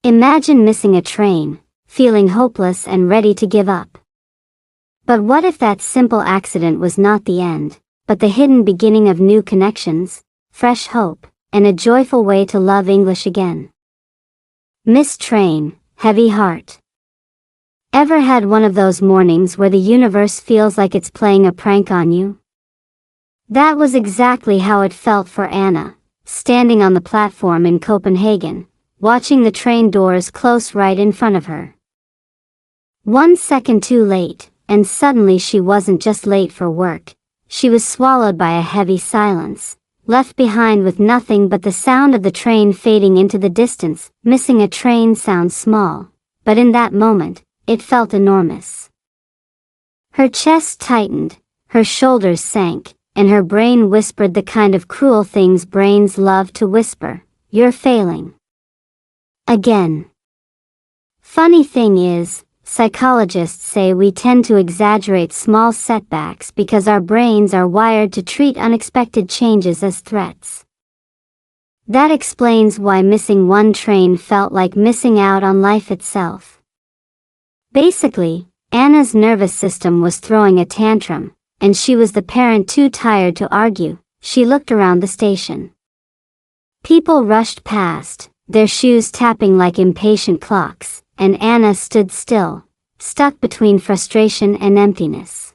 Imagine missing a train, feeling hopeless and ready to give up. But what if that simple accident was not the end, but the hidden beginning of new connections, fresh hope, and a joyful way to love English again? Missed train, heavy heart. Ever had one of those mornings where the universe feels like it's playing a prank on you? That was exactly how it felt for Anna, standing on the platform in Copenhagen, watching the train doors close right in front of her. 1 second too late, and suddenly she wasn't just late for work, she was swallowed by a heavy silence, left behind with nothing but the sound of the train fading into the distance. Missing a train sounds small, but in that moment, it felt enormous. Her chest tightened, her shoulders sank, and her brain whispered the kind of cruel things brains love to whisper: "You're failing again." Funny thing is, psychologists say we tend to exaggerate small setbacks because our brains are wired to treat unexpected changes as threats. That explains why missing one train felt like missing out on life itself. Basically, Anna's nervous system was throwing a tantrum, and she was the parent too tired to argue. She looked around the station. People rushed past, their shoes tapping like impatient clocks, and Anna stood still, stuck between frustration and emptiness.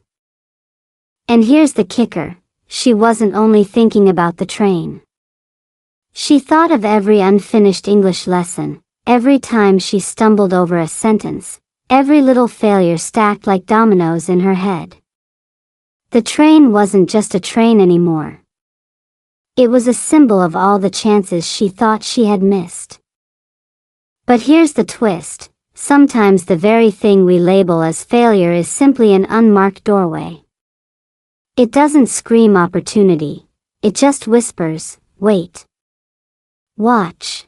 And here's the kicker, she wasn't only thinking about the train. She thought of every unfinished English lesson, every time she stumbled over a sentence, every little failure stacked like dominoes in her head. The train wasn't just a train anymore. It was a symbol of all the chances she thought she had missed. But here's the twist, sometimes the very thing we label as failure is simply an unmarked doorway. It doesn't scream opportunity, it just whispers, "Wait. Watch.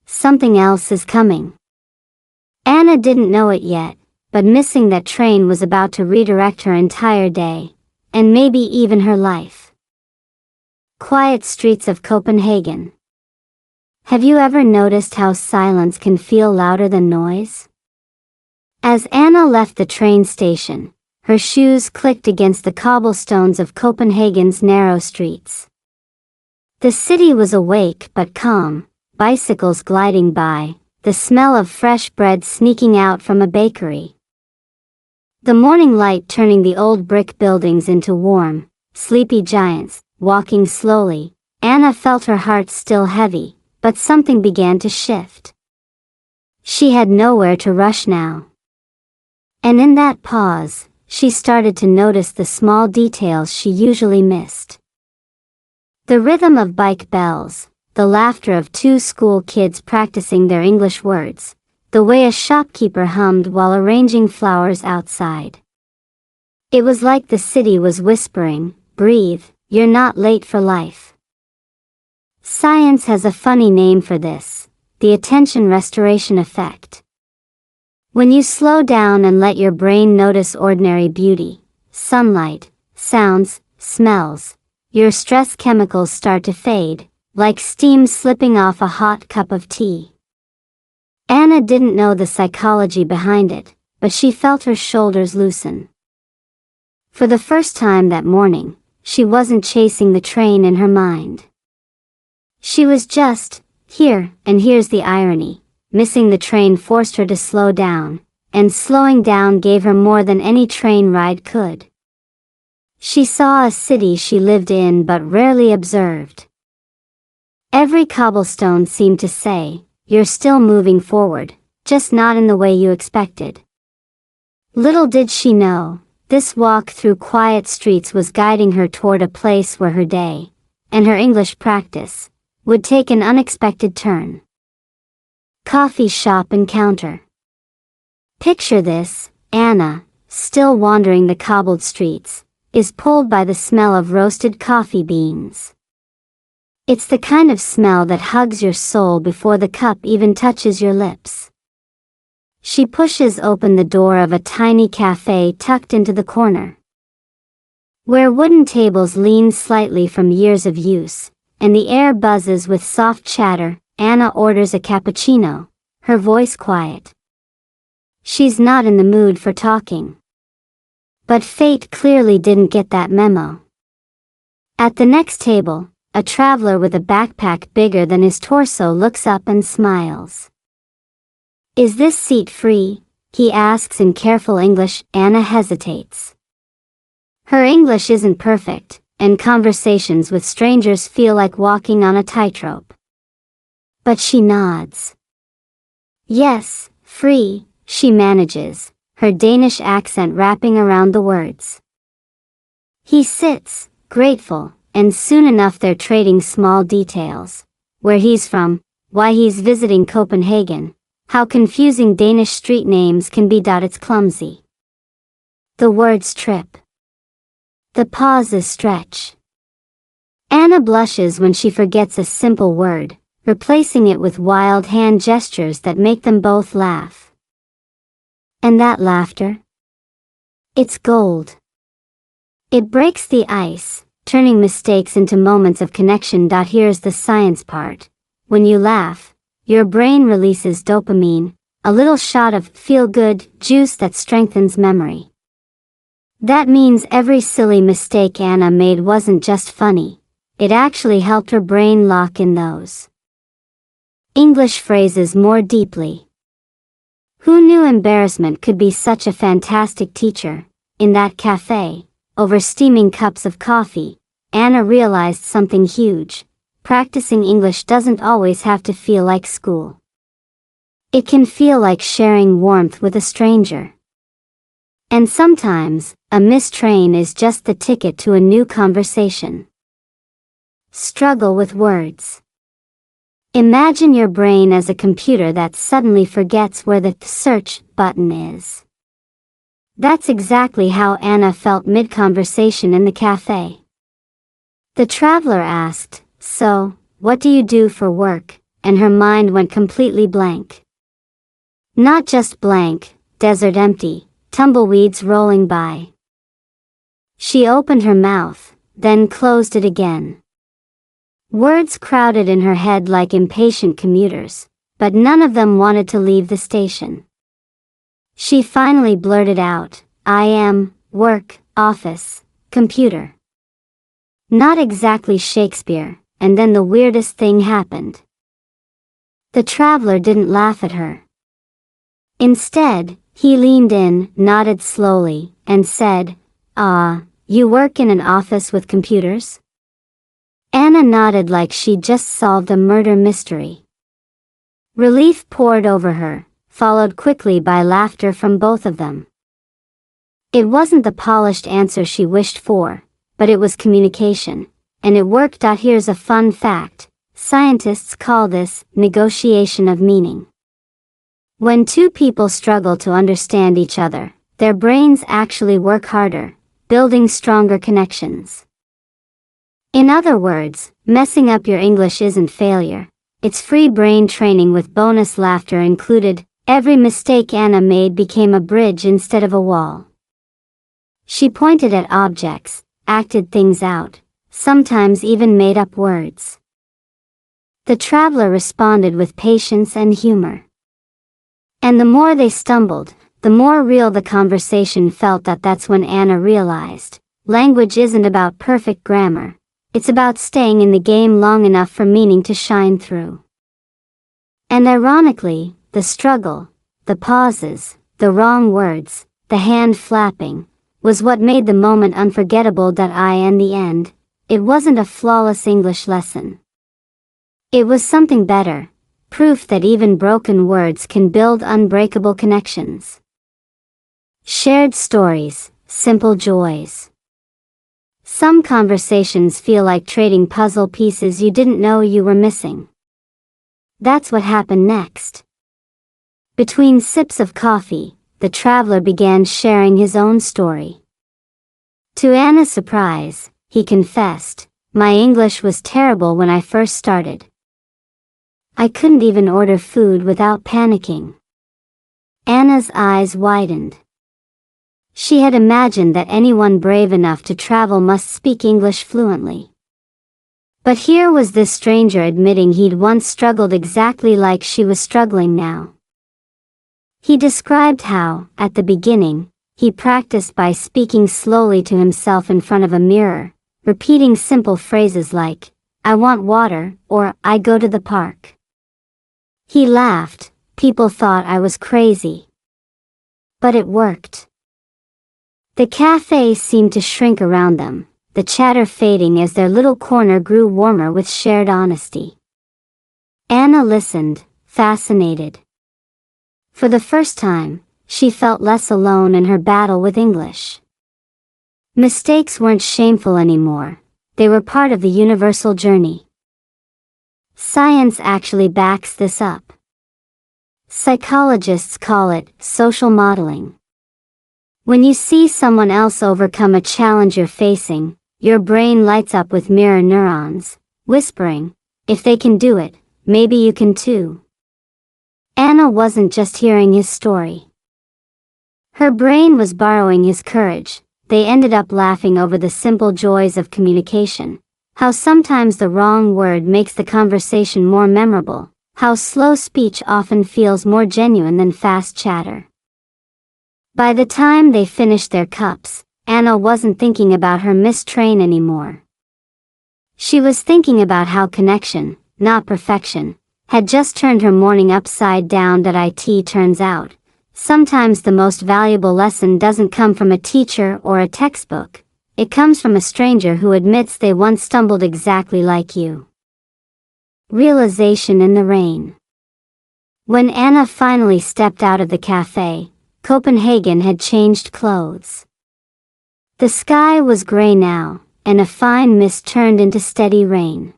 Something else is coming." Anna didn't know it yet, but missing that train was about to redirect her entire day, and maybe even her life. Quiet streets of Copenhagen. Have you ever noticed how silence can feel louder than noise? As Anna left the train station, her shoes clicked against the cobblestones of Copenhagen's narrow streets. The city was awake but calm, bicycles gliding by, the smell of fresh bread sneaking out from a bakery. The morning light turning the old brick buildings into warm, sleepy giants. Walking slowly, Anna felt her heart still heavy, but something began to shift. She had nowhere to rush now. And in that pause, she started to notice the small details she usually missed. The rhythm of bike bells, the laughter of 2 school kids practicing their English words, the way a shopkeeper hummed while arranging flowers outside. It was like the city was whispering, "Breathe. You're not late for life." Science has a funny name for this, the attention restoration effect. When you slow down and let your brain notice ordinary beauty, sunlight, sounds, smells, your stress chemicals start to fade, like steam slipping off a hot cup of tea. Anna didn't know the psychology behind it, but she felt her shoulders loosen. For the first time that morning, she wasn't chasing the train in her mind. She was just here, and here's the irony. Missing the train forced her to slow down, and slowing down gave her more than any train ride could. She saw a city she lived in but rarely observed. Every cobblestone seemed to say, "You're still moving forward, just not in the way you expected." Little did she know, this walk through quiet streets was guiding her toward a place where her day, and her English practice, would take an unexpected turn. Coffee shop encounter. Picture this, Anna, still wandering the cobbled streets, is pulled by the smell of roasted coffee beans. It's the kind of smell that hugs your soul before the cup even touches your lips. She pushes open the door of a tiny cafe tucked into the corner, where wooden tables lean slightly from years of use, and the air buzzes with soft chatter. Anna orders a cappuccino, her voice quiet. She's not in the mood for talking. But fate clearly didn't get that memo. At the next table, a traveler with a backpack bigger than his torso looks up and smiles. "Is this seat free?" he asks in careful English. Anna hesitates. Her English isn't perfect, and conversations with strangers feel like walking on a tightrope. But she nods. "Yes, free," she manages, her Danish accent wrapping around the words. He sits, grateful, and soon enough they're trading small details. Where he's from, why he's visiting Copenhagen, how confusing Danish street names can be. It's clumsy. The words trip. The pauses stretch. Anna blushes when she forgets a simple word, replacing it with wild hand gestures that make them both laugh. And that laughter? It's gold. It breaks the ice, turning mistakes into moments of connection. Here's the science part. When you laugh, your brain releases dopamine, a little shot of feel-good juice that strengthens memory. That means every silly mistake Anna made wasn't just funny, it actually helped her brain lock in those English phrases more deeply. Who knew embarrassment could be such a fantastic teacher? In that cafe, over steaming cups of coffee, Anna realized something huge. Practicing English doesn't always have to feel like school. It can feel like sharing warmth with a stranger. And sometimes, a missed train is just the ticket to a new conversation. Struggle with words. Imagine your brain as a computer that suddenly forgets where the search button is. That's exactly how Anna felt mid-conversation in the cafe. The traveler asked, "So, what do you do for work?" and her mind went completely blank. Not just blank, desert empty, tumbleweeds rolling by. She opened her mouth, then closed it again. Words crowded in her head like impatient commuters, but none of them wanted to leave the station. She finally blurted out, "I am, work, office, computer." Not exactly Shakespeare, and then the weirdest thing happened. The traveler didn't laugh at her. Instead, he leaned in, nodded slowly, and said, "Ah, you work in an office with computers?" Anna nodded like she'd just solved a murder mystery. Relief poured over her, followed quickly by laughter from both of them. It wasn't the polished answer she wished for, but it was communication, and it worked. Here's a fun fact. Scientists call this negotiation of meaning. When two people struggle to understand each other, their brains actually work harder, building stronger connections. In other words, messing up your English isn't failure, it's free brain training with bonus laughter included. Every mistake Anna made became a bridge instead of a wall. She pointed at objects, acted things out, sometimes even made up words. The traveler responded with patience and humor. And the more they stumbled, the more real the conversation felt. That's when Anna realized, language isn't about perfect grammar, it's about staying in the game long enough for meaning to shine through. And ironically, the struggle, the pauses, the wrong words, the hand flapping, was what made the moment unforgettable. In the end, it wasn't a flawless English lesson. It was something better, proof that even broken words can build unbreakable connections. Shared stories, simple joys. Some conversations feel like trading puzzle pieces you didn't know you were missing. That's what happened next. Between sips of coffee, the traveler began sharing his own story. To Anna's surprise, he confessed, "My English was terrible when I first started. I couldn't even order food without panicking." Anna's eyes widened. She had imagined that anyone brave enough to travel must speak English fluently. But here was this stranger admitting he'd once struggled exactly like she was struggling now. He described how, at the beginning, he practiced by speaking slowly to himself in front of a mirror, repeating simple phrases like, "I want water," or "I go to the park." He laughed. People thought I was crazy. But it worked. The cafe seemed to shrink around them, the chatter fading as their little corner grew warmer with shared honesty. Anna listened, fascinated. For the first time, she felt less alone in her battle with English. Mistakes weren't shameful anymore, they were part of the universal journey. Science actually backs this up. Psychologists call it social modeling. When you see someone else overcome a challenge you're facing, your brain lights up with mirror neurons, whispering, "If they can do it, maybe you can too." Anna wasn't just hearing his story. Her brain was borrowing his courage. They ended up laughing over the simple joys of communication, how sometimes the wrong word makes the conversation more memorable, how slow speech often feels more genuine than fast chatter. By the time they finished their cups, Anna wasn't thinking about her missed train anymore. She was thinking about how connection, not perfection, had just turned her morning upside down. It turns out, sometimes the most valuable lesson doesn't come from a teacher or a textbook, it comes from a stranger who admits they once stumbled exactly like you. Realization in the rain. When Anna finally stepped out of the cafe, Copenhagen had changed clothes. The sky was gray now, and a fine mist turned into steady rain.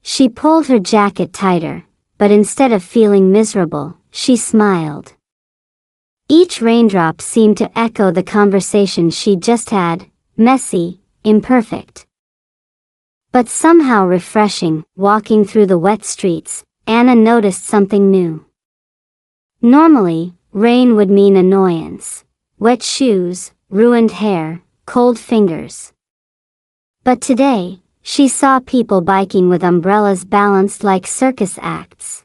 She pulled her jacket tighter, but instead of feeling miserable, she smiled. Each raindrop seemed to echo the conversation she'd just had, messy, imperfect. But somehow refreshing. Walking through the wet streets, Anna noticed something new. Normally, rain would mean annoyance. Wet shoes, ruined hair, cold fingers. But today, she saw people biking with umbrellas balanced like circus acts.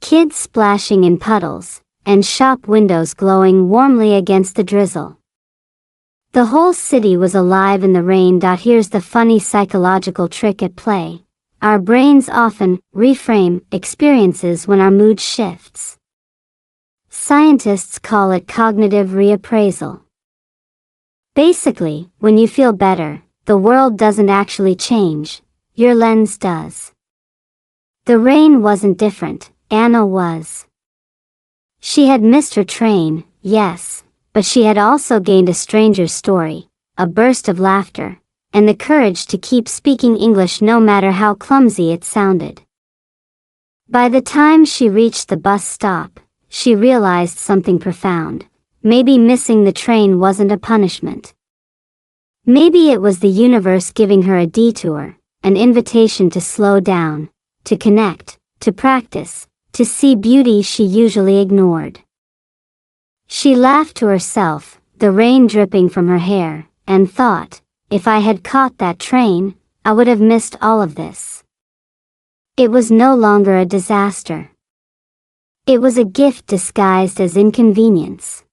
Kids splashing in puddles, and shop windows glowing warmly against the drizzle. The whole city was alive in the rain. Here's the funny psychological trick at play. Our brains often reframe experiences when our mood shifts. Scientists call it cognitive reappraisal. Basically, when you feel better, the world doesn't actually change, your lens does. The rain wasn't different, Anna was. She had missed her train, yes, but she had also gained a stranger's story, a burst of laughter, and the courage to keep speaking English no matter how clumsy it sounded. By the time she reached the bus stop, she realized something profound. Maybe missing the train wasn't a punishment. Maybe it was the universe giving her a detour, an invitation to slow down, to connect, to practice, to see beauty she usually ignored. She laughed to herself, the rain dripping from her hair, and thought, if I had caught that train, I would have missed all of this. It was no longer a disaster. It was a gift disguised as inconvenience.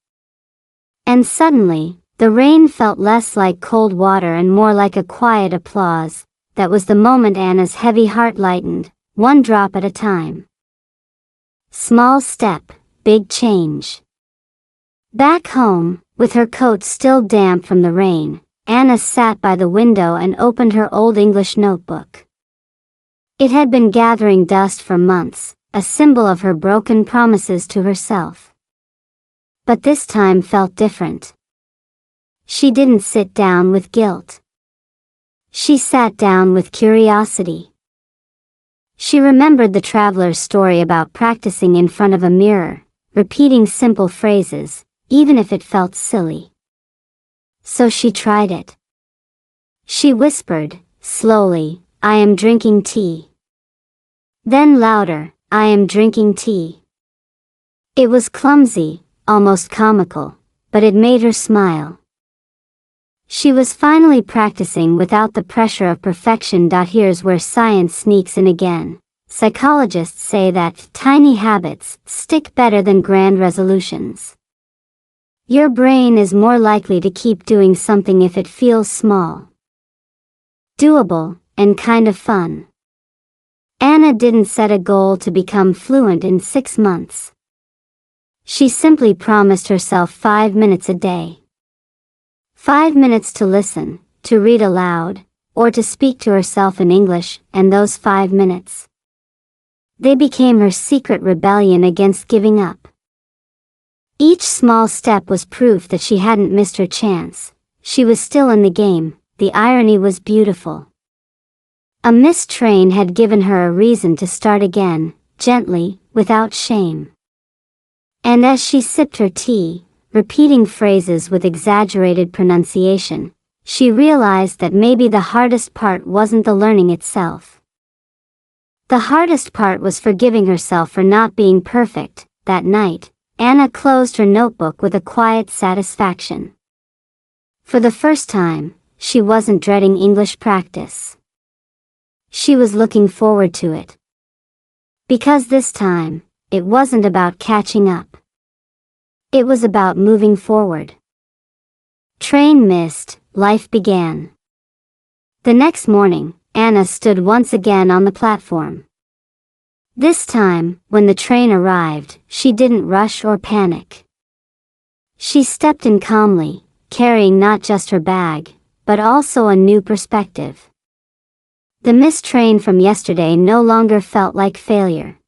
And suddenly, the rain felt less like cold water and more like a quiet applause. That was the moment Anna's heavy heart lightened, one drop at a time. Small step, big change. Back home, with her coat still damp from the rain, Anna sat by the window and opened her old English notebook. It had been gathering dust for months, a symbol of her broken promises to herself. But this time felt different. She didn't sit down with guilt. She sat down with curiosity. She remembered the traveler's story about practicing in front of a mirror, repeating simple phrases, even if it felt silly. So she tried it. She whispered, slowly, I am drinking tea. Then louder, I am drinking tea. It was clumsy, almost comical, but it made her smile. She was finally practicing without the pressure of perfection. Here's where science sneaks in again. psychologists say that tiny habits stick better than grand resolutions. Your brain is more likely to keep doing something if it feels small, doable, and kind of fun. Anna didn't set a goal to become fluent in 6 months. She simply promised herself 5 minutes a day. 5 minutes to listen, to read aloud, or to speak to herself in English, and those 5 minutes, they became her secret rebellion against giving up. Each small step was proof that she hadn't missed her chance. She was still in the game. The irony was beautiful. A missed train had given her a reason to start again, gently, without shame. And as she sipped her tea, repeating phrases with exaggerated pronunciation, she realized that maybe the hardest part wasn't the learning itself. The hardest part was forgiving herself for not being perfect. That night, Anna closed her notebook with a quiet satisfaction. For the first time, she wasn't dreading English practice. She was looking forward to it. Because this time, it wasn't about catching up. It was about moving forward. Train missed, life began. The next morning, Anna stood once again on the platform. This time, when the train arrived, she didn't rush or panic. She stepped in calmly, carrying not just her bag, but also a new perspective. The missed train from yesterday no longer felt like failure.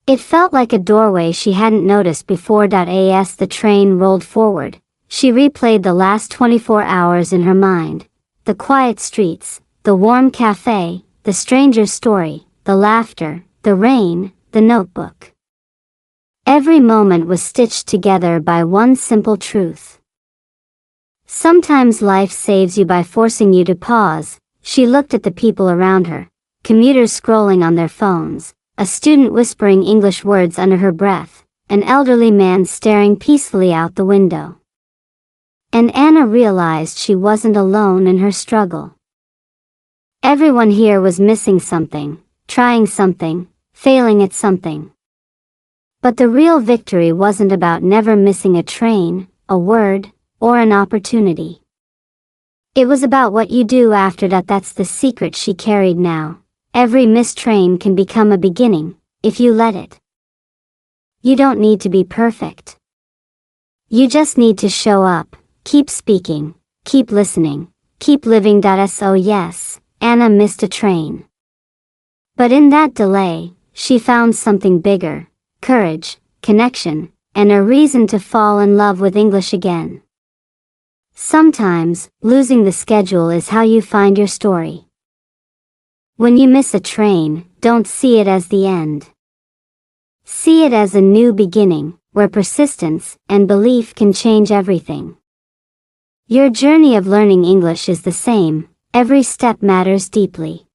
It felt like a doorway she hadn't noticed before. As the train rolled forward, she replayed the last 24 hours in her mind. The quiet streets, the warm cafe, the stranger's story, the laughter, the rain, the notebook. Every moment was stitched together by one simple truth. Sometimes life saves you by forcing you to pause. She looked at the people around her, commuters scrolling on their phones, a student whispering English words under her breath, an elderly man staring peacefully out the window. And Anna realized she wasn't alone in her struggle. Everyone here was missing something, trying something, failing at something. But the real victory wasn't about never missing a train, a word, or an opportunity. It was about what you do after that. That's the secret she carried now. Every missed train can become a beginning, if you let it. You don't need to be perfect. You just need to show up, keep speaking, keep listening, keep living. So yes, Anna missed a train. But in that delay, she found something bigger: courage, connection, and a reason to fall in love with English again. Sometimes, losing the schedule is how you find your story. When you miss a train, don't see it as the end. See it as a new beginning, where persistence and belief can change everything. Your journey of learning English is the same. Every step matters deeply.